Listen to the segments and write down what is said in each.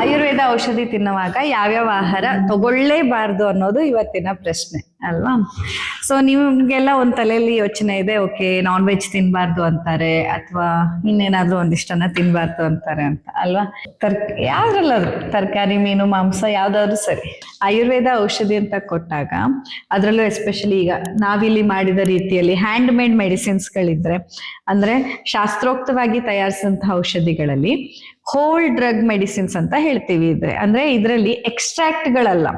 ಆಯುರ್ವೇದ ಔಷಧಿ ತಿನ್ನುವಾಗ ಯಾವ್ಯಾವ ಆಹಾರ ತಗೊಳ್ಳೇಬಾರ್ದು ಅನ್ನೋದು ಇವತ್ತಿನ ಪ್ರಶ್ನೆ ಅಲ್ವಾ. ಸೊ ನಿಮ್ಗೆಲ್ಲ ಒಂದ್ ತಲೆಯಲ್ಲಿ ಯೋಚನೆ ಇದೆ, ಓಕೆ ನಾನ್ ವೆಜ್ ತಿನ್ಬಾರ್ದು ಅಂತಾರೆ ಅಥವಾ ಇನ್ನೇನಾದ್ರೂ ಒಂದಿಷ್ಟನ್ನ ತಿನ್ಬಾರ್ದು ಅಂತಾರೆ ಅಂತ ಅಲ್ವಾ. ಯಾವ್ದ್ರಲ್ಲಾದ್ರು ತರಕಾರಿ, ಮೀನು, ಮಾಂಸ ಯಾವ್ದಾದ್ರು ಸರಿ. ಆಯುರ್ವೇದ ಔಷಧಿ ಅಂತ ಕೊಟ್ಟಾಗ ಅದ್ರಲ್ಲೂ ಎಸ್ಪೆಷಲಿ ಈಗ ನಾವಿಲ್ಲಿ ಮಾಡಿದ ರೀತಿಯಲ್ಲಿ ಹ್ಯಾಂಡ್ ಮೇಡ್ ಮೆಡಿಸಿನ್ಸ್ ಗಳಿದ್ರೆ, ಅಂದ್ರೆ ಶಾಸ್ತ್ರೋಕ್ತವಾಗಿ ತಯಾರಿಸಿದಂತಹ ಔಷಧಿಗಳಲ್ಲಿ ಹೋಲ್ ಡ್ರಗ್ ಮೆಡಿಸಿನ್ಸ್ ಅಂತ ಹೇಳ್ತೀವಿ. ಅಂದ್ರೆ ಇದರಲ್ಲಿ ಎಕ್ಸ್ಟ್ರಾಕ್ಟ್ ಗಳಲ್ಲ.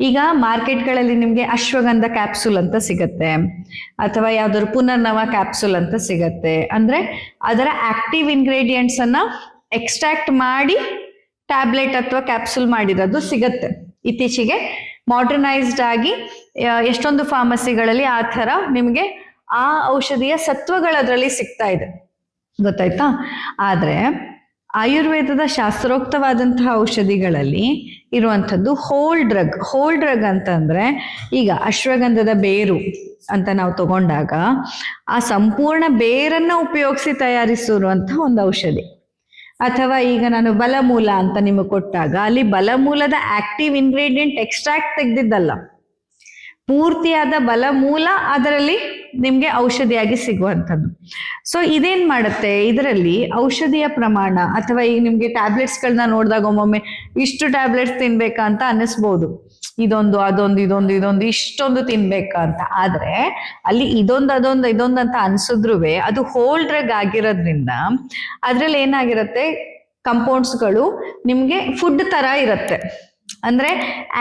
ಈಗ ಮಾರ್ಕೆಟ್ಗಳಲ್ಲಿ ನಿಮ್ಗೆ ಅಶ್ವಗಂಧ ಕ್ಯಾಪ್ಸೂಲ್ ಅಂತ ಸಿಗತ್ತೆ, ಅಥವಾ ಯಾವ್ದಾದ್ರು ಪುನರ್ನವ ಕ್ಯಾಪ್ಸೂಲ್ ಅಂತ ಸಿಗತ್ತೆ. ಅಂದ್ರೆ ಅದರ ಆಕ್ಟಿವ್ ಇಂಗ್ರೀಡಿಯೆಂಟ್ಸ್ ಅನ್ನ ಎಕ್ಸ್ಟ್ರಾಕ್ಟ್ ಮಾಡಿ ಟ್ಯಾಬ್ಲೆಟ್ ಅಥವಾ ಕ್ಯಾಪ್ಸೂಲ್ ಮಾಡಿರೋದು ಸಿಗತ್ತೆ. ಇತ್ತೀಚೆಗೆ ಮಾಡರ್ನೈಸ್ಡ್ ಆಗಿ ಎಷ್ಟೊಂದು ಫಾರ್ಮಸಿಗಳಲ್ಲಿ ಆ ತರ ನಿಮ್ಗೆ ಆ ಔಷಧಿಯ ಸತ್ವಗಳು ಅದರಲ್ಲಿ ಸಿಗ್ತಾ ಇದೆ, ಗೊತ್ತಾಯ್ತಾ. ಆದ್ರೆ ಆಯುರ್ವೇದದ ಶಾಸ್ತ್ರೋಕ್ತವಾದಂತಹ ಔಷಧಿಗಳಲ್ಲಿ ಇರುವಂಥದ್ದು ಹೋಲ್ ಡ್ರಗ್ ಅಂತಂದ್ರೆ, ಈಗ ಅಶ್ವಗಂಧದ ಬೇರು ಅಂತ ನಾವು ತಗೊಂಡಾಗ ಆ ಸಂಪೂರ್ಣ ಬೇರನ್ನ ಉಪಯೋಗಿಸಿ ತಯಾರಿಸಿರುವಂತಹ ಒಂದು ಔಷಧಿ. ಅಥವಾ ಈಗ ನಾನು ಬಲಮೂಲ ಅಂತ ನಿಮಗೆ ಕೊಟ್ಟಾಗ ಅಲ್ಲಿ ಬಲಮೂಲದ ಆಕ್ಟಿವ್ ಇಂಗ್ರೀಡಿಯೆಂಟ್ ಎಕ್ಸ್ಟ್ರಾಕ್ಟ್ ತೆಗ್ದಿದ್ದಲ್ಲ, ಪೂರ್ತಿಯಾದ ಬಲಮೂಲ ಅದರಲ್ಲಿ ನಿಮ್ಗೆ ಔಷಧಿಯಾಗಿ ಸಿಗುವಂಥದ್ದು. ಸೊ ಇದೇನ್ ಮಾಡುತ್ತೆ, ಇದರಲ್ಲಿ ಔಷಧಿಯ ಪ್ರಮಾಣ, ಅಥವಾ ಈಗ ನಿಮ್ಗೆ ಟ್ಯಾಬ್ಲೆಟ್ಸ್ಗಳನ್ನ ನೋಡಿದಾಗ ಒಮ್ಮೊಮ್ಮೆ ಇಷ್ಟು ಟ್ಯಾಬ್ಲೆಟ್ಸ್ ತಿನ್ಬೇಕಾ ಅಂತ ಅನ್ನಿಸ್ಬೋದು, ಇದೊಂದು ಇದೊಂದು ಇಷ್ಟೊಂದು ತಿನ್ಬೇಕಾ ಅಂತ. ಆದ್ರೆ ಅಲ್ಲಿ ಇದೊಂದು ಅಂತ ಅನ್ಸಿದ್ರು ಅದು ಹೋಲ್ ಡ್ರಗ್ ಆಗಿರೋದ್ರಿಂದ ಅದ್ರಲ್ಲಿ ಏನಾಗಿರುತ್ತೆ, ಕಂಪೌಂಡ್ಸ್ಗಳು ನಿಮ್ಗೆ ಫುಡ್ ತರ ಇರುತ್ತೆ. ಅಂದ್ರೆ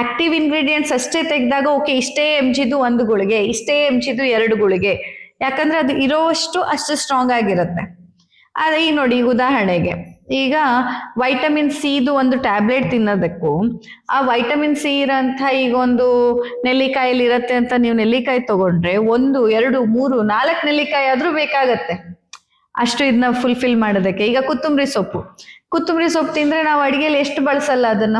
ಆಕ್ಟಿವ್ ಇಂಗ್ರೀಡಿಯೆಂಟ್ಸ್ ಅಷ್ಟೇ ತೆಗೆದಾಗ ಓಕೆ ಇಷ್ಟೇ ಎಂಜಿದು 1 ಗುಳಿಗೆ, ಇಷ್ಟೇ ಎಂಜಿದು 2 ಗುಳಿಗೆ, ಯಾಕಂದ್ರೆ ಅದು ಇರೋಷ್ಟು ಅಷ್ಟು ಸ್ಟ್ರಾಂಗ್ ಆಗಿರುತ್ತೆ. ಆದ್ರೆ ಈಗ ನೋಡಿ, ಉದಾಹರಣೆಗೆ ಈಗ ವೈಟಮಿನ್ ಸಿದು ಒಂದು ಟ್ಯಾಬ್ಲೆಟ್ ತಿನ್ನೋದಕ್ಕೂ ಆ ವೈಟಮಿನ್ ಸಿ ಇರೋಂಥ ಈಗ ಒಂದು ನೆಲ್ಲಿಕಾಯಲ್ಲಿ ಇರತ್ತೆ ಅಂತ ನೀವು ನೆಲ್ಲಿಕಾಯಿ ತಗೊಂಡ್ರೆ 1, 2, 3, 4 ನೆಲ್ಲಿಕಾಯಿ ಆದ್ರೂ ಬೇಕಾಗತ್ತೆ ಅಷ್ಟು ಇದನ್ನ ಫುಲ್ಫಿಲ್ ಮಾಡೋದಕ್ಕೆ. ಈಗ ಕೊತ್ತಂಬರಿ ಸೊಪ್ಪು ತಿಂದ್ರೆ ನಾವು ಅಡಿಗೆಯಲ್ಲಿ ಎಷ್ಟು ಬಳಸಲ್ಲ ಅದನ್ನ.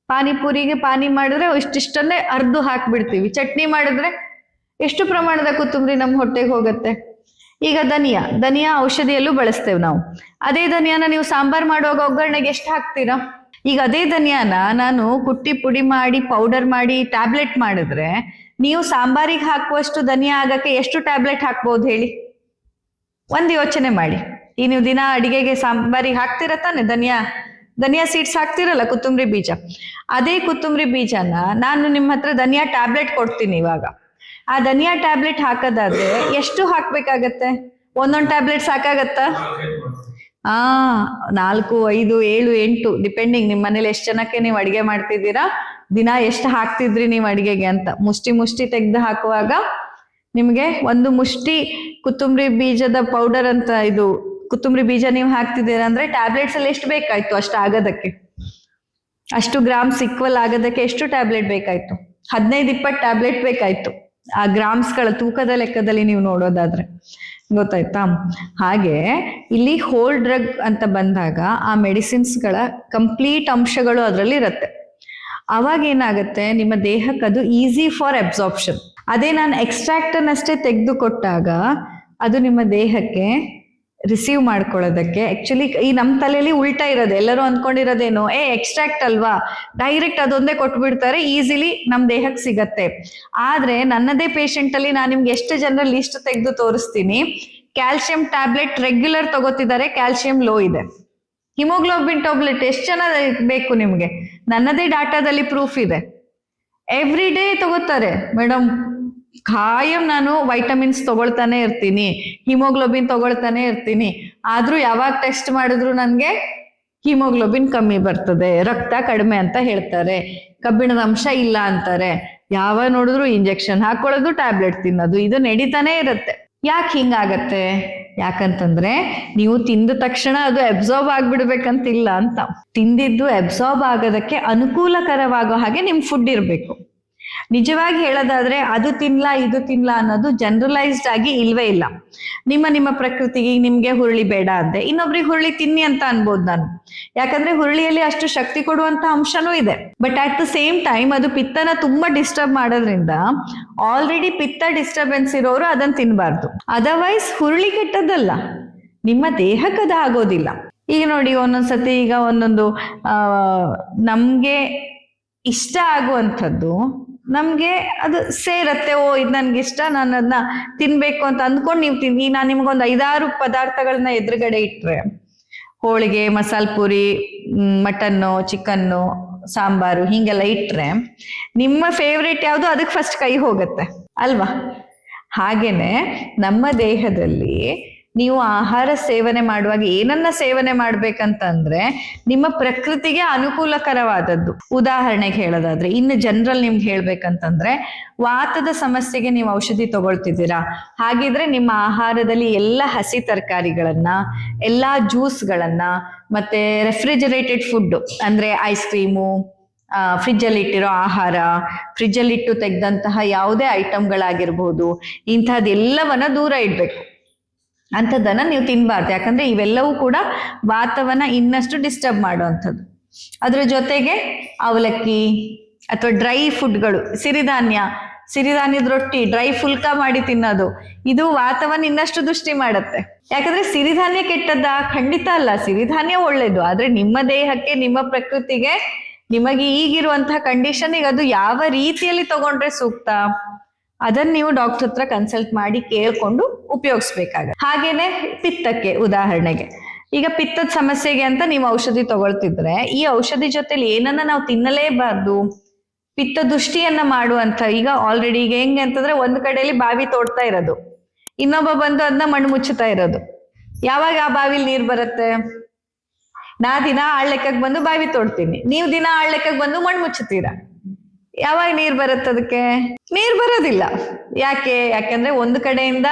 ಪಾನಿಪುರಿಗೆ ಪಾನಿ ಮಾಡಿದ್ರೆ ಇಷ್ಟಿಷ್ಟನ್ನೇ ಅರ್ದು ಹಾಕ್ಬಿಡ್ತೀವಿ. ಚಟ್ನಿ ಮಾಡಿದ್ರೆ ಎಷ್ಟು ಪ್ರಮಾಣದ ಕೊತ್ತಂಬರಿ ನಮ್ಮ ಹೊಟ್ಟೆಗೆ ಹೋಗುತ್ತೆ. ಈಗ ಧನಿಯಾ ಔಷಧಿಯಲ್ಲೂ ಬಳಸ್ತೇವೆ ನಾವು. ಅದೇ ಧನಿಯಾನ ನೀವು ಸಾಂಬಾರ್ ಮಾಡುವಾಗ ಒಗ್ಗರಣೆಗೆ ಎಷ್ಟು ಹಾಕ್ತೀರಾ? ಈಗ ಅದೇ ಧನಿಯಾನ ನಾನು ಕುಟ್ಟಿ ಪುಡಿ ಮಾಡಿ ಪೌಡರ್ ಮಾಡಿ ಟ್ಯಾಬ್ಲೆಟ್ ಮಾಡಿದ್ರೆ ನೀವು ಸಾಂಬಾರಿಗೆ ಹಾಕುವಷ್ಟು ಧನಿಯಾ ಆಗಕ್ಕೆ ಎಷ್ಟು ಟ್ಯಾಬ್ಲೆಟ್ ಹಾಕ್ಬೋದು ಹೇಳಿ? ಒಂದು ಯೋಚನೆ ಮಾಡಿ. ಈಗ ನೀವು ದಿನ ಅಡಿಗೆಗೆ ಸಾಂಬಾರಿಗೆ ಹಾಕ್ತಿರ ತಾನೆ ಧನಿಯಾ ಸೀಡ್ಸ್ ಹಾಕ್ತಿರಲ್ಲ, ಕೊತ್ತಂಬರಿ ಬೀಜ. ಅದೇ ಕೊತ್ತಂಬರಿ ಬೀಜನ ನಾನು ನಿಮ್ಮ ಹತ್ರ ಧನಿಯಾ ಟ್ಯಾಬ್ಲೆಟ್ ಕೊಡ್ತೀನಿ. ಇವಾಗ ಆ ಧನಿಯಾ ಟ್ಯಾಬ್ಲೆಟ್ ಹಾಕೋದಾದ್ರೆ ಎಷ್ಟು ಹಾಕ್ಬೇಕಾಗತ್ತೆ? ಒಂದೊಂದು ಟ್ಯಾಬ್ಲೆಟ್ ಸಾಕಾಗತ್ತಾ? 4, 5, 7, 8 ಡಿಪೆಂಡಿಂಗ್ ನಿಮ್ಮ ಮನೇಲಿ ಎಷ್ಟು ಜನಕ್ಕೆ ನೀವು ಅಡಿಗೆ ಮಾಡ್ತಿದ್ದೀರಾ, ದಿನ ಎಷ್ಟು ಹಾಕ್ತಿದ್ರಿ ನೀವು ಅಡಿಗೆಗೆ ಅಂತ. ಮುಷ್ಟಿ ತೆಗೆದು ಹಾಕುವಾಗ ನಿಮ್ಗೆ 1 ಮುಷ್ಟಿ ಕೊತ್ತಂಬರಿ ಬೀಜದ ಪೌಡರ್ ಅಂತ, ಇದು ಕೊತ್ತಂಬರಿ ಬೀಜ ನೀವು ಹಾಕ್ತಿದ್ದೀರಾ ಅಂದ್ರೆ ಟ್ಯಾಬ್ಲೆಟ್ಸ್ ಅಲ್ಲಿ ಎಷ್ಟು ಬೇಕಾಯ್ತು ಅಷ್ಟು ಆಗೋದಕ್ಕೆ, ಅಷ್ಟು ಗ್ರಾಮ್ಸ್ ಈಕ್ವಲ್ ಆಗೋದಕ್ಕೆ ಎಷ್ಟು ಟ್ಯಾಬ್ಲೆಟ್ ಬೇಕಾಯ್ತು? 15-20 ಟ್ಯಾಬ್ಲೆಟ್ ಬೇಕಾಯ್ತು ಆ ಗ್ರಾಮ್ಸ್ಗಳ ತೂಕದ ಲೆಕ್ಕದಲ್ಲಿ ನೀವು ನೋಡೋದಾದ್ರೆ, ಗೊತ್ತಾಯ್ತಾ. ಹಾಗೆ ಇಲ್ಲಿ ಹೋಲ್ ಡ್ರಗ್ ಅಂತ ಬಂದಾಗ ಆ ಮೆಡಿಸಿನ್ಸ್ಗಳ ಕಂಪ್ಲೀಟ್ ಅಂಶಗಳು ಅದರಲ್ಲಿ ಇರುತ್ತೆ. ಅವಾಗ ಏನಾಗುತ್ತೆ, ನಿಮ್ಮ ದೇಹಕ್ಕೆ ಅದು ಈಸಿ ಫಾರ್ ಅಬ್ಸಾರ್ಪ್ಷನ್. ಅದೇ ನಾನು ಎಕ್ಸ್ಟ್ರಾಕ್ಟ್ ಅನ್ನಷ್ಟೇ ತೆಗೆದು ಕೊಟ್ಟಾಗ ಅದು ನಿಮ್ಮ ದೇಹಕ್ಕೆ ರಿಸೀವ್ ಮಾಡ್ಕೊಳ್ಳೋದಕ್ಕೆ ಆಕ್ಚುಲಿ ಈ ನಮ್ಮ ತಲೆಯಲ್ಲಿ ಉಲ್ಟಾ ಇರೋದು. ಎಲ್ಲರೂ ಅಂದ್ಕೊಂಡಿರೋದೇನು, ಎಕ್ಸ್ಟ್ರಾಕ್ಟ್ ಅಲ್ವಾ, ಡೈರೆಕ್ಟ್ ಅದೊಂದೇ ಕೊಟ್ಬಿಡ್ತಾರೆ, ಈಸಿಲಿ ನಮ್ ದೇಹಕ್ಕೆ ಸಿಗತ್ತೆ. ಆದ್ರೆ ನನ್ನದೇ ಪೇಷಂಟ್ ಅಲ್ಲಿ ನಾನು ನಿಮ್ಗೆ ಎಷ್ಟು ಜನರ ಲಿಸ್ಟ್ ತೆಗೆದು ತೋರಿಸ್ತೀನಿ. ಕ್ಯಾಲ್ಸಿಯಂ ಟ್ಯಾಬ್ಲೆಟ್ ರೆಗ್ಯುಲರ್ ತಗೋತಿದ್ದಾರೆ, ಕ್ಯಾಲ್ಸಿಯಂ ಲೋ ಇದೆ. ಹಿಮೋಗ್ಲೋಬಿನ್ ಟ್ಯಾಬ್ಲೆಟ್ ಎಷ್ಟು ಜನ ಬೇಕು ನಿಮ್ಗೆ? ನನ್ನದೇ ಡಾಟಾದಲ್ಲಿ ಪ್ರೂಫ್ ಇದೆ. ಎವ್ರಿ ಡೇ ತಗೋತಾರೆ, ಮೇಡಮ್ ಖಾಯಂ ನಾನು ವೈಟಮಿನ್ಸ್ ತಗೊಳ್ತಾನೆ ಇರ್ತೀನಿ, ಹಿಮೋಗ್ಲೋಬಿನ್ ತಗೊಳ್ತಾನೆ ಇರ್ತೀನಿ, ಆದ್ರೂ ಯಾವಾಗ ಟೆಸ್ಟ್ ಮಾಡಿದ್ರು ನನ್ಗೆ ಹಿಮೋಗ್ಲೋಬಿನ್ ಕಮ್ಮಿ ಬರ್ತದೆ, ರಕ್ತ ಕಡಿಮೆ ಅಂತ ಹೇಳ್ತಾರೆ, ಕಬ್ಬಿಣದ ಅಂಶ ಇಲ್ಲ ಅಂತಾರೆ. ಯಾವಾಗ ನೋಡಿದ್ರು ಇಂಜೆಕ್ಷನ್ ಹಾಕೊಳ್ಳೋದು, ಟ್ಯಾಬ್ಲೆಟ್ ತಿನ್ನೋದು, ಇದು ನಡೀತಾನೆ ಇರುತ್ತೆ. ಯಾಕೆ ಹಿಂಗಾಗತ್ತೆ? ಯಾಕಂತಂದ್ರೆ ನೀವು ತಿಂದ ತಕ್ಷಣ ಅದು ಅಬ್ಸಾರ್ಬ್ ಆಗ್ಬಿಡ್ಬೇಕಂತಿಲ್ಲ ಅಂತ. ತಿಂದಿದ್ದು ಅಬ್ಸಾರ್ಬ್ ಆಗೋದಕ್ಕೆ ಅನುಕೂಲಕರವಾಗೋ ಹಾಗೆ ನಿಮ್ ಫುಡ್ ಇರ್ಬೇಕು. ನಿಜವಾಗಿ ಹೇಳೋದಾದ್ರೆ ಅದು ತಿನ್ಲಾ ಇದು ತಿನ್ಲಾ ಅನ್ನೋದು ಜನರಲೈಸ್ಡ್ ಆಗಿ ಇಲ್ವೇ ಇಲ್ಲ. ನಿಮ್ಮ ಪ್ರಕೃತಿಗೆ ನಿಮ್ಗೆ ಹುರುಳಿ ಬೇಡ ಅಂದೆ, ಇನ್ನೊಬ್ರಿಗೆ ಹುರುಳಿ ತಿನ್ನಿ ಅಂತ ಅನ್ಬೋದು ನಾನು. ಯಾಕಂದ್ರೆ ಹುರುಳಿಯಲ್ಲಿ ಅಷ್ಟು ಶಕ್ತಿ ಕೊಡುವಂತ ಅಂಶನೂ ಇದೆ. But at the same time ಅದು ಪಿತ್ತನ ತುಂಬಾ ಡಿಸ್ಟರ್ಬ್ ಮಾಡೋದ್ರಿಂದ ಆಲ್ರೆಡಿ ಪಿತ್ತ ಡಿಸ್ಟರ್ಬೆನ್ಸ್ ಇರೋರು ಅದನ್ನ ತಿನ್ಬಾರ್ದು. ಅದರ್ವೈಸ್ ಹುರುಳಿ ಕೆಟ್ಟದ್ದಲ್ಲ, ನಿಮ್ಮ ದೇಹಕ್ಕೆ ಅದು ಆಗೋದಿಲ್ಲ. ಈಗ ನೋಡಿ ಒಂದೊಂದ್ಸತಿ ಈಗ ಒಂದೊಂದು ನಮ್ಗೆ ಇಷ್ಟ ಆಗುವಂಥದ್ದು ನಮ್ಗೆ ಅದು ಸೇರತ್ತೆ. ಓ ಇದು ನನ್ಗೆ ಇಷ್ಟ, ನಾನು ಅದನ್ನ ತಿನ್ಬೇಕು ಅಂತ ಅಂದ್ಕೊಂಡು ನೀವು ತಿನ್ನಿ. ನಾನು ನಿಮ್ಗೊಂದು 5-6 ಪದಾರ್ಥಗಳನ್ನ ಎದುರುಗಡೆ ಇಟ್ರೆ, ಹೋಳಿಗೆ, ಮಸಾಲೆ ಪೂರಿ, ಮಟನ್ನು, ಚಿಕನ್ನು, ಸಾಂಬಾರು ಹಿಂಗೆಲ್ಲ ಇಟ್ರೆ ನಿಮ್ಮ ಫೇವ್ರೇಟ್ ಯಾವುದು ಅದಕ್ಕೆ ಫಸ್ಟ್ ಕೈ ಹೋಗುತ್ತೆ ಅಲ್ವಾ? ಹಾಗೇನೆ ನಮ್ಮ ದೇಹದಲ್ಲಿ ನೀವು ಆಹಾರ ಸೇವನೆ ಮಾಡುವಾಗ ಏನನ್ನ ಸೇವನೆ ಮಾಡ್ಬೇಕಂತಂದ್ರೆ ನಿಮ್ಮ ಪ್ರಕೃತಿಗೆ ಅನುಕೂಲಕರವಾದದ್ದು. ಉದಾಹರಣೆಗೆ ಹೇಳೋದಾದ್ರೆ, ಇನ್ನು ಜನರಲ್ ನಿಮ್ಗೆ ಹೇಳ್ಬೇಕಂತಂದ್ರೆ, ವಾತದ ಸಮಸ್ಯೆಗೆ ನೀವು ಔಷಧಿ ತಗೊಳ್ತಿದ್ದೀರಾ, ಹಾಗಿದ್ರೆ ನಿಮ್ಮ ಆಹಾರದಲ್ಲಿ ಎಲ್ಲ ಹಸಿ ತರಕಾರಿಗಳನ್ನ, ಎಲ್ಲಾ ಜ್ಯೂಸ್ಗಳನ್ನ, ಮತ್ತೆ ರೆಫ್ರಿಜರೇಟೆಡ್ ಫುಡ್ ಅಂದ್ರೆ ಐಸ್ ಕ್ರೀಮು, ಫ್ರಿಜ್ ಅಲ್ಲಿ ಇಟ್ಟಿರೋ ಆಹಾರ, ಫ್ರಿಜ್ ಅಲ್ಲಿ ಇಟ್ಟು ತೆಗೆದಂತಹ ಯಾವುದೇ ಐಟಮ್ಗಳಾಗಿರ್ಬೋದು, ಇಂಥದ್ದೆಲ್ಲವನ್ನ ದೂರ ಇಡ್ಬೇಕು. ಅಂಥದ್ದನ್ನ ನೀವು ತಿನ್ಬಾರ್ದು. ಯಾಕಂದ್ರೆ ಇವೆಲ್ಲವೂ ಕೂಡ ವಾತವನ್ನ ಇನ್ನಷ್ಟು ಡಿಸ್ಟರ್ಬ್ ಮಾಡುವಂಥದ್ದು. ಅದ್ರ ಜೊತೆಗೆ ಅವಲಕ್ಕಿ ಅಥವಾ ಡ್ರೈ ಫುಡ್ಗಳು, ಸಿರಿಧಾನ್ಯದ ರೊಟ್ಟಿ, ಡ್ರೈ ಫುಲ್ಕ ಮಾಡಿ ತಿನ್ನೋದು, ಇದು ವಾತವನ್ನ ಇನ್ನಷ್ಟು ದುಷ್ಟಿ ಮಾಡುತ್ತೆ. ಯಾಕಂದ್ರೆ ಸಿರಿಧಾನ್ಯ ಕೆಟ್ಟದ್ದ? ಖಂಡಿತ ಅಲ್ಲ, ಸಿರಿಧಾನ್ಯ ಒಳ್ಳೇದು. ಆದ್ರೆ ನಿಮ್ಮ ದೇಹಕ್ಕೆ, ನಿಮ್ಮ ಪ್ರಕೃತಿಗೆ, ನಿಮಗೆ ಈಗಿರುವಂತಹ ಕಂಡೀಷನ್ಗೆ ಅದು ಯಾವ ರೀತಿಯಲ್ಲಿ ತಗೊಂಡ್ರೆ ಸೂಕ್ತ, ಅದನ್ನ ನೀವು ಡಾಕ್ಟರ್ ಹತ್ರ ಕನ್ಸಲ್ಟ್ ಮಾಡಿ ಕೇಳ್ಕೊಂಡು ಉಪಯೋಗಿಸ್ಬೇಕಾಗತ್ತೆ. ಹಾಗೇನೆ ಪಿತ್ತಕ್ಕೆ ಉದಾಹರಣೆಗೆ, ಈಗ ಪಿತ್ತದ ಸಮಸ್ಯೆಗೆ ಅಂತ ನೀವು ಔಷಧಿ ತಗೊಳ್ತಿದ್ರೆ, ಈ ಔಷಧಿ ಜೊತೆಲಿ ಏನನ್ನ ನಾವು ತಿನ್ನಲೇಬಾರ್ದು, ಪಿತ್ತ ದೃಷ್ಟಿಯನ್ನ ಮಾಡುವಂತ. ಈಗ ಆಲ್ರೆಡಿ ಈಗ ಹೆಂಗೆ ಅಂತಂದ್ರೆ, ಒಂದ್ ಕಡೆಯಲ್ಲಿ ಬಾವಿ ತೋಡ್ತಾ ಇರೋದು, ಇನ್ನೊಬ್ಬ ಬಂದು ಅದನ್ನ ಮಣ್ಣು ಮುಚ್ಚುತ್ತಾ ಇರೋದು. ಯಾವಾಗ ಆ ಬಾವಿಲಿ ನೀರ್ ಬರುತ್ತೆ? ನಾ ದಿನ ಆಳ್ಲೆಕ್ಕಕ್ಕೆ ಬಂದು ಬಾವಿ ತೋಡ್ತೀನಿ, ನೀವು ದಿನ ಆಳ್ಲೆಕ್ಕಕ್ಕೆ ಬಂದು ಮಣ್ಣು ಮುಚ್ಚುತ್ತೀರಾ. ಯಾವಾಗ ನೀರ್ ಬರುತ್ತೆ? ಅದಕ್ಕೆ ನೀರ್ ಬರೋದಿಲ್ಲ. ಯಾಕಂದ್ರೆ ಒಂದು ಕಡೆಯಿಂದ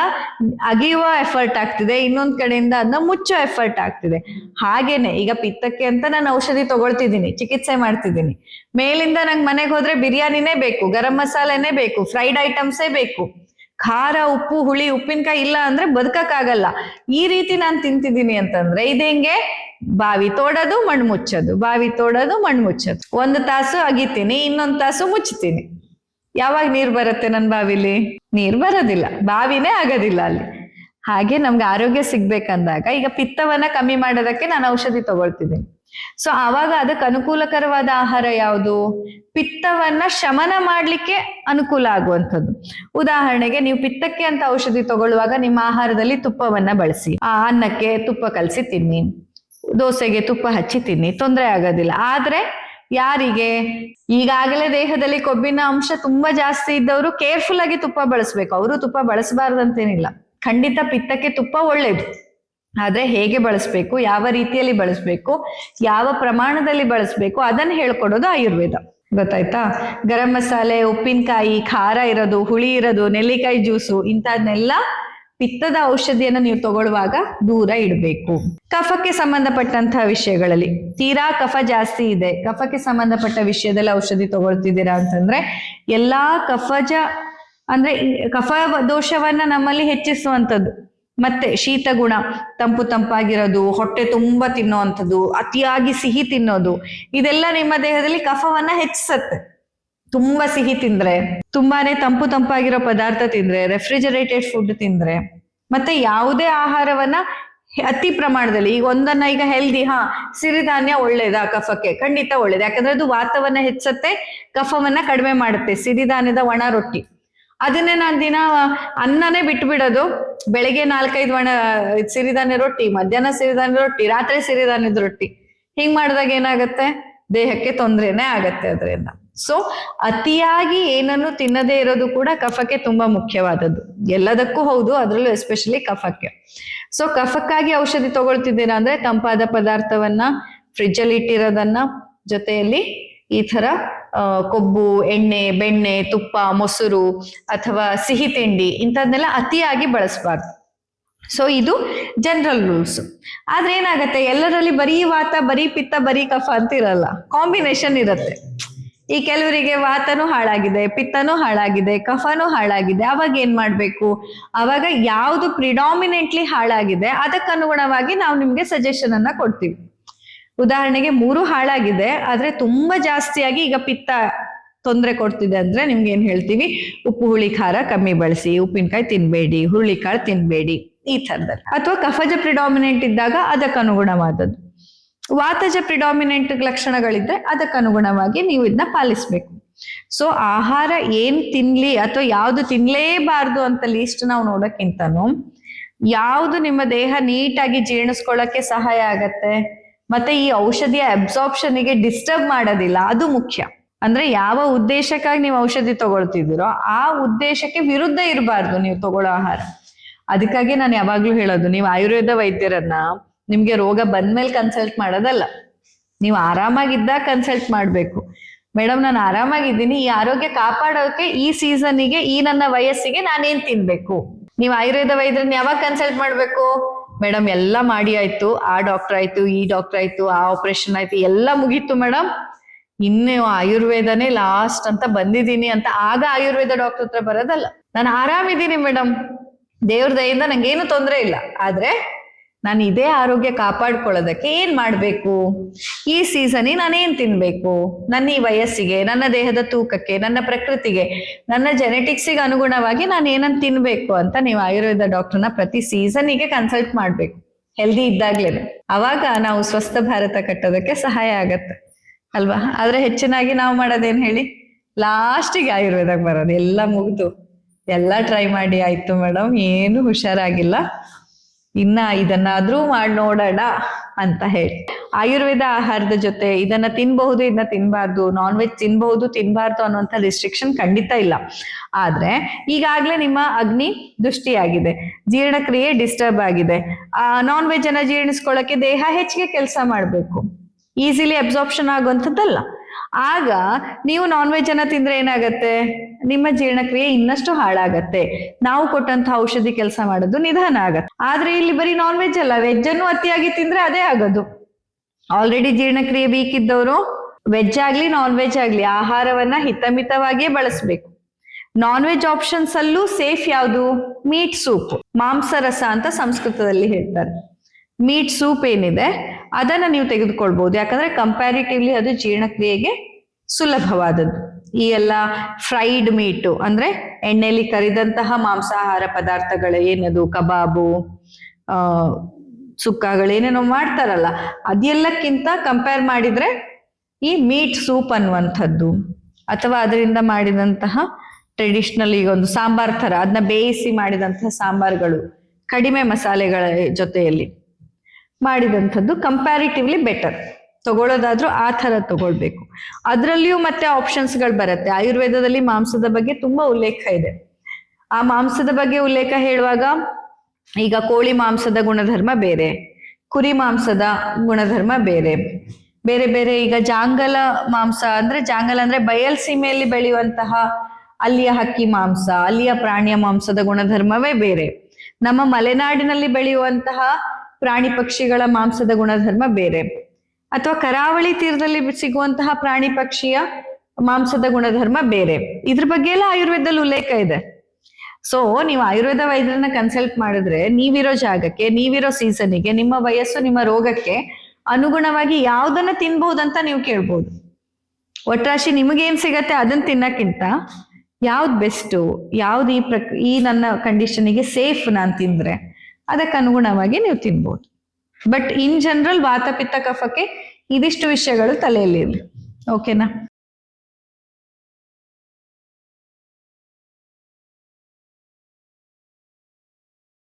ಅಗಿಯುವ ಎಫರ್ಟ್ ಆಗ್ತಿದೆ, ಇನ್ನೊಂದ್ ಕಡೆಯಿಂದ ಅದನ್ನ ಮುಚ್ಚೋ ಎಫರ್ಟ್ ಆಗ್ತಿದೆ. ಹಾಗೇನೆ ಈಗ ಪಿತ್ತಕ್ಕೆ ಅಂತ ನಾನು ಔಷಧಿ ತಗೊಳ್ತಿದ್ದೀನಿ, ಚಿಕಿತ್ಸೆ ಮಾಡ್ತಿದ್ದೀನಿ, ಮೇಲಿಂದ ನಂಗೆ ಮನೆಗೆ ಹೋದ್ರೆ ಬಿರಿಯಾನಿನೇ ಬೇಕು, ಗರಂ ಮಸಾಲೆನೇ ಬೇಕು, ಫ್ರೈಡ್ ಐಟಮ್ಸೇ ಬೇಕು, ಖಾರ, ಉಪ್ಪು, ಹುಳಿ, ಉಪ್ಪಿನಕಾಯಿ ಇಲ್ಲ ಅಂದ್ರೆ ಬದುಕಕ್ಕಾಗಲ್ಲ, ಈ ರೀತಿ ನಾನು ತಿಂತಿದ್ದೀನಿ ಅಂತಂದ್ರೆ ಇದೇಂಗೆ? ಬಾವಿ ತೋಡೋದು, ಮಣ್ಣು ಮುಚ್ಚೋದು, ಬಾವಿ ತೋಡೋದು, ಮಣ್ಣು ಮುಚ್ಚೋದು. 1 ತಾಸು ಅಗಿತೀನಿ, ಇನ್ನೊಂದು ತಾಸು ಮುಚ್ಚುತ್ತೀನಿ. ಯಾವಾಗ ನೀರ್ ಬರುತ್ತೆ ನನ್ನ ಬಾವಿಲಿ? ನೀರ್ ಬರೋದಿಲ್ಲ, ಬಾವಿನೇ ಆಗೋದಿಲ್ಲ ಅಲ್ಲಿ. ಹಾಗೆ ನಮ್ಗೆ ಆರೋಗ್ಯ ಸಿಗ್ಬೇಕಂದಾಗ ಈಗ ಪಿತ್ತವನ್ನ ಕಮ್ಮಿ ಮಾಡೋದಕ್ಕೆ ನಾನು ಔಷಧಿ ತಗೊಳ್ತಿದ್ದೀನಿ. ಸೊ ಆವಾಗ ಅದಕ್ಕೆ ಅನುಕೂಲಕರವಾದ ಆಹಾರ ಯಾವುದು? ಪಿತ್ತವನ್ನ ಶಮನ ಮಾಡ್ಲಿಕ್ಕೆ ಅನುಕೂಲ ಆಗುವಂಥದ್ದು. ಉದಾಹರಣೆಗೆ, ನೀವು ಪಿತ್ತಕ್ಕೆ ಅಂತ ಔಷಧಿ ತಗೊಳ್ಳುವಾಗ ನಿಮ್ಮ ಆಹಾರದಲ್ಲಿ ತುಪ್ಪವನ್ನ ಬಳಸಿ, ಆ ಅನ್ನಕ್ಕೆ ತುಪ್ಪ ಕಲಸಿ ತಿನ್ನಿ, ದೋಸೆಗೆ ತುಪ್ಪ ಹಚ್ಚಿ ತಿನ್ನಿ, ತೊಂದರೆ ಆಗೋದಿಲ್ಲ. ಆದ್ರೆ ಯಾರಿಗೆ ಈಗಾಗಲೇ ದೇಹದಲ್ಲಿ ಕೊಬ್ಬಿನ ಅಂಶ ತುಂಬಾ ಜಾಸ್ತಿ ಇದ್ದವರು ಕೇರ್ಫುಲ್ ಆಗಿ ತುಪ್ಪ ಬಳಸ್ಬೇಕು. ಅವರು ತುಪ್ಪ ಬಳಸಬಾರ್ದಂತೇನಿಲ್ಲ, ಖಂಡಿತ ಪಿತ್ತಕ್ಕೆ ತುಪ್ಪ ಒಳ್ಳೇದು. ಆದ್ರೆ ಹೇಗೆ ಬಳಸ್ಬೇಕು, ಯಾವ ರೀತಿಯಲ್ಲಿ ಬಳಸ್ಬೇಕು, ಯಾವ ಪ್ರಮಾಣದಲ್ಲಿ ಬಳಸ್ಬೇಕು, ಅದನ್ನ ಹೇಳ್ಕೊಡೋದು ಆಯುರ್ವೇದ. ಗೊತ್ತಾಯ್ತಾ? ಗರಂ ಮಸಾಲೆ, ಉಪ್ಪಿನಕಾಯಿ, ಖಾರ ಇರೋದು, ಹುಳಿ ಇರೋದು, ನೆಲ್ಲಿಕಾಯಿ ಜ್ಯೂಸು, ಇಂಥದ್ನೆಲ್ಲ ಪಿತ್ತದ ಔಷಧಿಯನ್ನು ನೀವು ತಗೊಳ್ಳುವಾಗ ದೂರ ಇಡಬೇಕು. ಕಫಕ್ಕೆ ಸಂಬಂಧಪಟ್ಟಂತಹ ವಿಷಯಗಳಲ್ಲಿ ತೀರಾ ಕಫ ಜಾಸ್ತಿ ಇದೆ, ಕಫಕ್ಕೆ ಸಂಬಂಧಪಟ್ಟ ವಿಷಯದಲ್ಲಿ ಔಷಧಿ ತಗೊಳ್ತಿದ್ದೀರಾ ಅಂತಂದ್ರೆ, ಎಲ್ಲಾ ಅಂದ್ರೆ ಕಫ ದೋಷವನ್ನ ನಮ್ಮಲ್ಲಿ ಹೆಚ್ಚಿಸುವಂಥದ್ದು, ಮತ್ತೆ ಶೀತ ಗುಣ, ತಂಪಾಗಿರೋದು, ಹೊಟ್ಟೆ ತುಂಬಾ ತಿನ್ನೋವಂಥದ್ದು, ಅತಿಯಾಗಿ ಸಿಹಿ ತಿನ್ನೋದು, ಇದೆಲ್ಲ ನಿಮ್ಮ ದೇಹದಲ್ಲಿ ಕಫವನ್ನ ಹೆಚ್ಚಿಸತ್ತೆ. ತುಂಬಾ ಸಿಹಿ ತಿಂದ್ರೆ, ತುಂಬಾನೇ ತಂಪಾಗಿರೋ ಪದಾರ್ಥ ತಿಂದ್ರೆ, ರೆಫ್ರಿಜರೇಟೆಡ್ ಫುಡ್ ತಿಂದ್ರೆ, ಮತ್ತೆ ಯಾವುದೇ ಆಹಾರವನ್ನ ಅತಿ ಪ್ರಮಾಣದಲ್ಲಿ, ಈಗ ಒಂದನ್ನ ಈಗ ಹೆಲ್ದಿ, ಸಿರಿಧಾನ್ಯ ಒಳ್ಳೇದಾ ಕಫಕ್ಕೆ? ಖಂಡಿತ ಒಳ್ಳೇದು. ಯಾಕಂದ್ರೆ ಅದು ವಾತವನ್ನ ಹೆಚ್ಚತ್ತೆ, ಕಫವನ್ನ ಕಡಿಮೆ ಮಾಡುತ್ತೆ. ಸಿರಿಧಾನ್ಯದ ಒಣ ರೊಟ್ಟಿ, ಅದನ್ನೇ ನಾನು ದಿನ ಅನ್ನನೇ ಬಿಟ್ಬಿಡೋದು, ಬೆಳಿಗ್ಗೆ 4-5 ಸಿರಿಧಾನ್ಯ ರೊಟ್ಟಿ, ಮಧ್ಯಾಹ್ನ ಸಿರಿಧಾನ್ಯ ರೊಟ್ಟಿ, ರಾತ್ರಿ ಸಿರಿಧಾನ್ಯದ ರೊಟ್ಟಿ, ಹಿಂಗ್ ಮಾಡಿದಾಗ ಏನಾಗತ್ತೆ? ದೇಹಕ್ಕೆ ತೊಂದ್ರೆನೇ ಆಗತ್ತೆ ಅದರಿಂದ. ಸೊ ಅತಿಯಾಗಿ ಏನನ್ನು ತಿನ್ನದೇ ಇರೋದು ಕೂಡ ಕಫಕ್ಕೆ ತುಂಬಾ ಮುಖ್ಯವಾದದ್ದು. ಎಲ್ಲದಕ್ಕೂ ಹೌದು, ಅದ್ರಲ್ಲೂ ಎಸ್ಪೆಷಲಿ ಕಫಕ್ಕೆ. ಸೊ ಕಫಕ್ಕಾಗಿ ಔಷಧಿ ತಗೊಳ್ತಿದ್ದೀರಾ ಅಂದ್ರೆ ತಂಪಾದ ಪದಾರ್ಥವನ್ನ, ಫ್ರಿಜ್ ಅಲ್ಲಿ ಇಟ್ಟಿರೋದನ್ನ, ಜೊತೆಯಲ್ಲಿ ಈ ತರ ಕೊಬ್ಬು, ಎಣ್ಣೆ, ಬೆಣ್ಣೆ, ತುಪ್ಪ, ಮೊಸರು ಅಥವಾ ಸಿಹಿ ತಿಂಡಿ ಇಂಥದ್ನೆಲ್ಲ ಅತಿಯಾಗಿ ಬಳಸಬಾರ್ದು. ಸೊ ಇದು ಜನರಲ್ ರೂಲ್ಸ್. ಆದ್ರೆ ಏನಾಗತ್ತೆ, ಎಲ್ಲರಲ್ಲಿ ಬರೀ ವಾತ, ಬರೀ ಪಿತ್ತ, ಬರೀ ಕಫ ಅಂತ ಇರಲ್ಲ, ಕಾಂಬಿನೇಷನ್ ಇರುತ್ತೆ. ಈ ಕೆಲವರಿಗೆ ವಾತನೂ ಹಾಳಾಗಿದೆ, ಪಿತ್ತನೂ ಹಾಳಾಗಿದೆ, ಕಫನೂ ಹಾಳಾಗಿದೆ. ಅವಾಗ ಏನ್ ಮಾಡ್ಬೇಕು? ಅವಾಗ ಯಾವುದು ಪ್ರಿಡಾಮಿನೆಂಟ್ಲಿ ಹಾಳಾಗಿದೆ ಅದಕ್ಕನುಗುಣವಾಗಿ ನಾವು ನಿಮ್ಗೆ ಸಜೆಷನ್ ಅನ್ನ ಕೊಡ್ತೀವಿ. ಉದಾಹರಣೆಗೆ 3 ಹಾಳಾಗಿದೆ, ಆದ್ರೆ ತುಂಬಾ ಜಾಸ್ತಿಯಾಗಿ ಈಗ ಪಿತ್ತ ತೊಂದರೆ ಕೊಡ್ತಿದೆ ಅಂದ್ರೆ ನಿಮ್ಗೆ ಏನ್ ಹೇಳ್ತೀವಿ? ಉಪ್ಪು, ಹುಳಿ, ಖಾರ ಕಮ್ಮಿ ಬಳಸಿ, ಉಪ್ಪಿನಕಾಯಿ ತಿನ್ಬೇಡಿ, ಹುರುಳಿಕಾಳು ತಿನ್ಬೇಡಿ, ಈ ಥರದಲ್ಲಿ. ಅಥವಾ ಕಫಜ ಪ್ರಿಡಾಮಿನೆಂಟ್ ಇದ್ದಾಗ ಅದಕ್ಕನುಗುಣವಾದದ್ದು. ವಾತಜ ಪ್ರಿಡಾಮಿನೆಂಟ್ ಲಕ್ಷಣಗಳಿದ್ರೆ ಅದಕ್ಕನುಗುಣವಾಗಿ ನೀವು ಇದನ್ನ ಪಾಲಿಸ್ಬೇಕು. ಸೊ ಆಹಾರ ಏನ್ ತಿನ್ಲಿ ಅಥವಾ ಯಾವ್ದು ತಿನ್ಲೇಬಾರ್ದು ಅಂತ ಲೀಸ್ಟ್ ನಾವು ನೋಡಕ್ಕಿಂತನೂ ಯಾವ್ದು ನಿಮ್ಮ ದೇಹ ನೀಟಾಗಿ ಜೀರ್ಣಿಸ್ಕೊಳ್ಳಕ್ಕೆ ಸಹಾಯ ಆಗತ್ತೆ ಮತ್ತೆ ಈ ಔಷಧಿಯ ಅಬ್ಸಾರ್ಪ್ಷನ್ಗೆ ಡಿಸ್ಟರ್ಬ್ ಮಾಡೋದಿಲ್ಲ, ಅದು ಮುಖ್ಯ. ಅಂದ್ರೆ ಯಾವ ಉದ್ದೇಶಕ್ಕಾಗಿ ನೀವು ಔಷಧಿ ತಗೊಳ್ತಿದ್ದೀರೋ ಆ ಉದ್ದೇಶಕ್ಕೆ ವಿರುದ್ಧ ಇರಬಾರ್ದು ನೀವು ತಗೊಳ್ಳೋ ಆಹಾರ. ಅದಕ್ಕಾಗಿ ನಾನು ಯಾವಾಗ್ಲೂ ಹೇಳೋದು, ನೀವು ಆಯುರ್ವೇದ ವೈದ್ಯರನ್ನ ನಿಮ್ಗೆ ರೋಗ ಬಂದ್ಮೇಲೆ ಕನ್ಸಲ್ಟ್ ಮಾಡೋದಲ್ಲ, ನೀವು ಆರಾಮಾಗಿದ್ದಾಗ ಕನ್ಸಲ್ಟ್ ಮಾಡ್ಬೇಕು. ಮೇಡಮ್ ನಾನು ಆರಾಮಾಗಿದ್ದೀನಿ, ಈ ಆರೋಗ್ಯ ಕಾಪಾಡೋಕೆ ಈ ಸೀಸನ್ನಿಗೆ ಈ ನನ್ನ ವಯಸ್ಸಿಗೆ ನಾನೇನ್ ತಿನ್ಬೇಕು. ನೀವು ಆಯುರ್ವೇದ ವೈದ್ಯರನ್ನ ಯಾವಾಗ ಕನ್ಸಲ್ಟ್ ಮಾಡ್ಬೇಕು? ಮೇಡಮ್ ಎಲ್ಲ ಮಾಡಿ ಆಯ್ತು, ಆ ಡಾಕ್ಟರ್ ಆಯ್ತು, ಈ ಡಾಕ್ಟರ್ ಆಯ್ತು, ಆ ಆಪರೇಷನ್ ಆಯ್ತು, ಎಲ್ಲ ಮುಗೀತು ಮೇಡಮ್, ಇನ್ನು ಆಯುರ್ವೇದನೇ ಲಾಸ್ಟ್ ಅಂತ ಬಂದಿದ್ದೀನಿ ಅಂತ ಆಗ ಆಯುರ್ವೇದ ಡಾಕ್ಟರ್ ಹತ್ರ ಬರೋದಲ್ಲ. ನಾನು ಆರಾಮಿದ್ದೀನಿ ಮೇಡಮ್, ದೇವ್ರ ದಯಿಂದ ನಂಗೇನು ತೊಂದರೆ ಇಲ್ಲ, ಆದ್ರೆ ನಾನು ಇದೇ ಆರೋಗ್ಯ ಕಾಪಾಡ್ಕೊಳ್ಳೋದಕ್ಕೆ ಏನ್ ಮಾಡ್ಬೇಕು, ಈ ಸೀಸನಿಗೆ ನಾನೇನ್ ತಿನ್ಬೇಕು, ನನ್ನ ಈ ವಯಸ್ಸಿಗೆ, ನನ್ನ ದೇಹದ ತೂಕಕ್ಕೆ, ನನ್ನ ಪ್ರಕೃತಿಗೆ, ನನ್ನ ಜೆನೆಟಿಕ್ಸಿಗೆ ಅನುಗುಣವಾಗಿ ನಾನು ಏನನ್ನ ತಿನ್ಬೇಕು ಅಂತ ನೀವು ಆಯುರ್ವೇದ ಡಾಕ್ಟರ್ನ ಪ್ರತಿ ಸೀಸನ್ನಿಗೆ ಕನ್ಸಲ್ಟ್ ಮಾಡ್ಬೇಕು, ಹೆಲ್ದಿ ಇದ್ದಾಗ್ಲೇನೆ. ಅವಾಗ ನಾವು ಸ್ವಸ್ಥ ಭಾರತ ಕಟ್ಟೋದಕ್ಕೆ ಸಹಾಯ ಆಗತ್ತೆ ಅಲ್ವಾ. ಆದ್ರೆ ಹೆಚ್ಚಿನಾಗಿ ನಾವು ಮಾಡೋದೇನ್ ಹೇಳಿ, ಲಾಸ್ಟಿಗೆ ಆಯುರ್ವೇದಕ್ಕೆ ಬರೋದು. ಎಲ್ಲ ಮುಗ್ದು ಎಲ್ಲ ಟ್ರೈ ಮಾಡಿ ಆಯ್ತು ಮೇಡಮ್, ಏನು ಹುಷಾರಾಗಿಲ್ಲ, ಇನ್ನ ಇದನ್ನಾದ್ರೂ ಮಾಡಿ ನೋಡೋಣ ಅಂತ ಹೇಳಿ. ಆಯುರ್ವೇದ ಆಹಾರದ ಜೊತೆ ಇದನ್ನ ತಿನ್ಬಹುದು, ಇದನ್ನ ತಿನ್ಬಾರ್ದು, ನಾನ್ ವೆಜ್ ತಿನ್ಬಹುದು ತಿನ್ಬಾರ್ದು ಅನ್ನುವಂಥ ರಿಸ್ಟ್ರಿಕ್ಷನ್ ಖಂಡಿತ ಇಲ್ಲ. ಆದ್ರೆ ಈಗಾಗ್ಲೇ ನಿಮ್ಮ ಅಗ್ನಿ ದೃಷ್ಟಿಯಾಗಿದೆ, ಜೀರ್ಣಕ್ರಿಯೆ ಡಿಸ್ಟರ್ಬ್ ಆಗಿದೆ, ನಾನ್ ವೆಜ್ ಅನ್ನ ಜೀರ್ಣಿಸ್ಕೊಳ್ಳಕ್ಕೆ ದೇಹ ಹೆಚ್ಚಿಗೆ ಕೆಲಸ ಮಾಡ್ಬೇಕು, ಈಸಿಲಿ ಅಬ್ಸಾರ್ಪ್ಷನ್ ಆಗುವಂಥದ್ದಲ್ಲ. ಆಗ ನೀವು ನಾನ್ ವೆಜ್ ಅನ್ನ ತಿಂದ್ರೆ ಏನಾಗತ್ತೆ, ನಿಮ್ಮ ಜೀರ್ಣಕ್ರಿಯೆ ಇನ್ನಷ್ಟು ಹಾಳಾಗತ್ತೆ, ನಾವು ಕೊಟ್ಟಂತ ಔಷಧಿ ಕೆಲಸ ಮಾಡೋದು ನಿಧಾನ ಆಗತ್ತೆ. ಆದ್ರೆ ಇಲ್ಲಿ ಬರೀ ನಾನ್ ವೆಜ್ ಅಲ್ಲ, ವೆಜ್ ಅನ್ನು ಅತಿಯಾಗಿ ತಿಂದ್ರೆ ಅದೇ ಆಗೋದು. ಆಲ್ರೆಡಿ ಜೀರ್ಣಕ್ರಿಯೆ ವೀಕ್ ಇದ್ದವರು ವೆಜ್ ಆಗ್ಲಿ ನಾನ್ ವೆಜ್ ಆಗ್ಲಿ ಆಹಾರವನ್ನ ಹಿತಮಿತವಾಗಿಯೇ ಬಳಸ್ಬೇಕು. ನಾನ್ ವೆಜ್ ಆಪ್ಷನ್ಸ್ ಅಲ್ಲೂ ಸೇಫ್ ಯಾವುದು, ಮೀಟ್ ಸೂಪ್, ಮಾಂಸರಸ ಅಂತ ಸಂಸ್ಕೃತದಲ್ಲಿ ಹೇಳ್ತಾರೆ. ಮೀಟ್ ಸೂಪ್ ಏನಿದೆ ಅದನ್ನ ನೀವು ತೆಗೆದುಕೊಳ್ಬಹುದು, ಯಾಕಂದ್ರೆ ಕಂಪ್ಯಾರಿಟಿವ್ಲಿ ಅದು ಜೀರ್ಣಕ್ರಿಯೆಗೆ ಸುಲಭವಾದದ್ದು. ಈ ಎಲ್ಲ ಫ್ರೈಡ್ ಮೀಟು ಅಂದ್ರೆ ಎಣ್ಣೆಲಿ ಕರಿದಂತಹ ಮಾಂಸಾಹಾರ ಪದಾರ್ಥಗಳು ಏನದು, ಕಬಾಬು, ಸುಕ್ಕಗಳೇನೇನೋ ಮಾಡ್ತಾರಲ್ಲ, ಅದೆಲ್ಲಕ್ಕಿಂತ ಕಂಪೇರ್ ಮಾಡಿದ್ರೆ ಈ ಮೀಟ್ ಸೂಪ್ ಅನ್ನುವಂಥದ್ದು ಅಥವಾ ಅದರಿಂದ ಮಾಡಿದಂತಹ ಟ್ರೆಡಿಷನಲ್ ಈಗ ಒಂದು ಸಾಂಬಾರ್ ತರ ಅದನ್ನ ಬೇಯಿಸಿ ಮಾಡಿದಂತಹ ಸಾಂಬಾರ್ಗಳು ಕಡಿಮೆ ಮಸಾಲೆಗಳ ಜೊತೆಯಲ್ಲಿ ಮಾಡಿದಂಥದ್ದು ಕಂಪ್ಯಾರಿಟಿವ್ಲಿ ಬೆಟರ್. ತಗೊಳ್ಳೋದಾದ್ರೂ ಆ ಥರ ತಗೊಳ್ಬೇಕು. ಅದರಲ್ಲಿಯೂ ಮತ್ತೆ ಆಪ್ಷನ್ಸ್ಗಳು ಬರುತ್ತೆ. ಆಯುರ್ವೇದದಲ್ಲಿ ಮಾಂಸದ ಬಗ್ಗೆ ತುಂಬಾ ಉಲ್ಲೇಖ ಇದೆ. ಆ ಮಾಂಸದ ಬಗ್ಗೆ ಉಲ್ಲೇಖ ಹೇಳುವಾಗ ಈಗ ಕೋಳಿ ಮಾಂಸದ ಗುಣಧರ್ಮ ಬೇರೆ, ಕುರಿ ಮಾಂಸದ ಗುಣಧರ್ಮ ಬೇರೆ ಬೇರೆ ಬೇರೆ. ಈಗ ಜಾಂಗಲ ಮಾಂಸ ಅಂದ್ರೆ, ಜಾಂಗಲ ಅಂದ್ರೆ ಬಯಲ್ ಸೀಮೆಯಲ್ಲಿ ಬೆಳೆಯುವಂತಹ ಅಲ್ಲಿಯ ಹಕ್ಕಿ ಮಾಂಸ, ಅಲ್ಲಿಯ ಪ್ರಾಣಿಯ ಮಾಂಸದ ಗುಣಧರ್ಮವೇ ಬೇರೆ. ನಮ್ಮ ಮಲೆನಾಡಿನಲ್ಲಿ ಬೆಳೆಯುವಂತಹ ಪ್ರಾಣಿ ಪಕ್ಷಿಗಳ ಮಾಂಸದ ಗುಣಧರ್ಮ ಬೇರೆ, ಅಥವಾ ಕರಾವಳಿ ತೀರದಲ್ಲಿ ಸಿಗುವಂತಹ ಪ್ರಾಣಿ ಪಕ್ಷಿಯ ಮಾಂಸದ ಗುಣಧರ್ಮ ಬೇರೆ. ಇದ್ರ ಬಗ್ಗೆ ಎಲ್ಲ ಆಯುರ್ವೇದದಲ್ಲಿ ಉಲ್ಲೇಖ ಇದೆ. ಸೊ ನೀವು ಆಯುರ್ವೇದ ವೈದ್ಯರನ್ನ ಕನ್ಸಲ್ಟ್ ಮಾಡಿದ್ರೆ ನೀವಿರೋ ಜಾಗಕ್ಕೆ, ನೀವಿರೋ ಸೀಸನ್ನಿಗೆ, ನಿಮ್ಮ ವಯಸ್ಸು, ನಿಮ್ಮ ರೋಗಕ್ಕೆ ಅನುಗುಣವಾಗಿ ಯಾವ್ದನ್ನ ತಿನ್ಬಹುದಂತ ನೀವು ಕೇಳ್ಬೋದು. ಒಟ್ರಾಶಿ ನಿಮಗೇನ್ ಸಿಗತ್ತೆ ಅದನ್ನ ತಿನ್ನಕ್ಕಿಂತ ಯಾವ್ದು ಬೆಸ್ಟು, ಯಾವ್ದು ಈ ನನ್ನ ಕಂಡೀಷನ್ಗೆ ಸೇಫ್ ನಾನು ತಿಂದ್ರೆ ಅದಕ್ಕೆ ಅನುಗುಣವಾಗಿ ನೀವು ತಿನ್ಬೋದು. ಬಟ್ ಇನ್ ಜನರಲ್ ವಾತ ಪಿತ್ತ ಕಫಕ್ಕೆ ಇದಿಷ್ಟು ವಿಷಯಗಳು ತಲೆಯಲ್ಲಿ ಇರಲಿ. ಓಕೆನಾ?